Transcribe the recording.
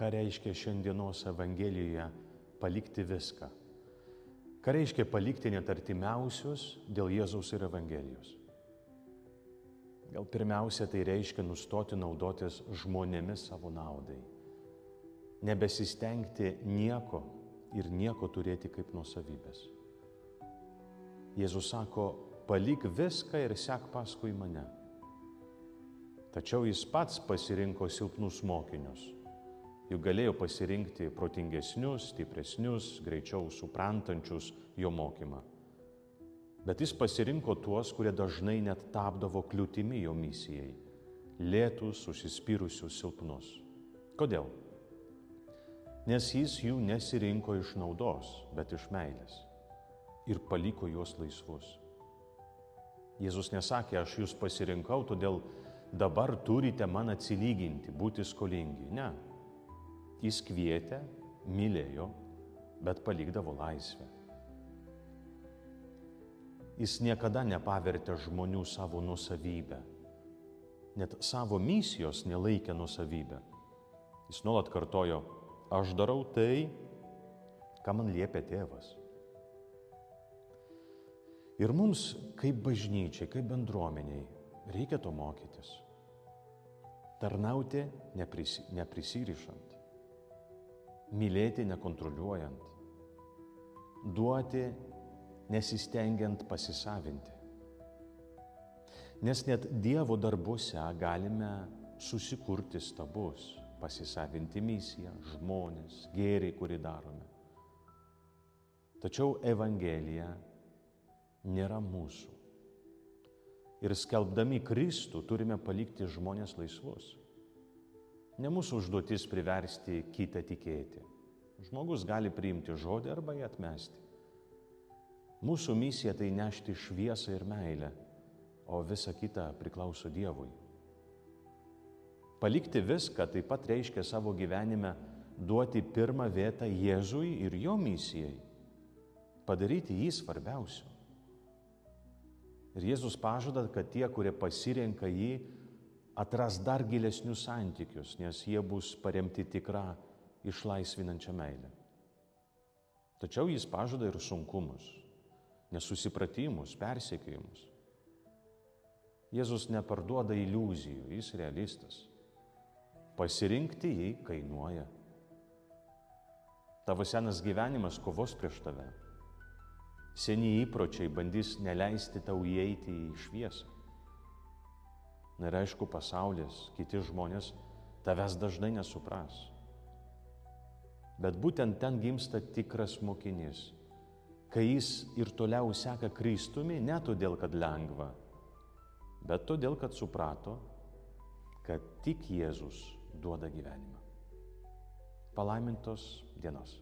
ką reiškia šiandienos Evangelijoje palikti viską. Ką reiškia palikti net artimiausius dėl Jėzaus ir Evangelijos. Gal pirmiausia, tai reiškia nustoti naudotis žmonėmis savo naudai. Nebesistengti nieko ir nieko turėti kaip nuosavybės. Jėzus sako, palik viską ir sek paskui mane. Tačiau jis pats pasirinko silpnus mokinius. Juk galėjo pasirinkti protingesnius, stipresnius, greičiau suprantančius jo mokymą. Bet jis pasirinko tuos, kurie dažnai net tapdavo kliūtimi jo misijai. Lėtus, užsispyrusius, silpnus. Kodėl? Nes jis jų nesirinko iš naudos, bet iš meilės. Ir paliko juos laisvus. Jėzus nesakė, aš jūs pasirinkau, todėl dabar turite man atsilyginti, būti skolingi. Ne. Jis kvietė, mylėjo, bet palikdavo laisvę. Jis niekada nepavertė žmonių savo nuosavybę. Net savo misijos nelaikė nuosavybę. Jis nuolat kartojo, aš darau tai, ką man liepia tėvas. Ir mums, kaip bažnyčiai, kaip bendruomeniai, reikia to mokytis. Tarnauti neprisirišant, mylėti nekontroliuojant, duoti nesistengiant pasisavinti. Nes net Dievo darbuose galime susikurti stabus, pasisavinti misiją, žmonės, gėrį, kurį darome. Tačiau Evangelija nėra mūsų. Ir skelbdami Kristų turime palikti žmonės laisvus. Ne mūsų užduotis priversti kitą tikėti. Žmogus gali priimti žodį arba jį atmesti. Mūsų misija tai nešti šviesą ir meilę, o visa kita priklauso Dievui. Palikti viską taip pat reiškia savo gyvenime duoti pirmą vietą Jėzui ir jo misijai. Padaryti jį svarbiausiu. Ir Jėzus pažada, kad tie, kurie pasirenka jį, atras dar gilesnius santykius, nes jie bus paremti tikrą išlaisvinančią meilę. Tačiau jis pažada ir sunkumus, nesusipratimus, persekiojimus. Jėzus neparduoda iliuzijų, jis realistas. Pasirinkti jį kainuoja. Tavo senas gyvenimas kovos prieš tave. Seni įpročiai bandys neleisti tau įeiti į šviesą. Ir aišku, pasaulis, kiti žmonės tavęs dažnai nesupras. Bet būtent ten gimsta tikras mokinys, kai jis ir toliau seka Kristumi, ne todėl, kad lengva, bet todėl, kad suprato, kad tik Jėzus duoda gyvenimą. Palaimintos dienos.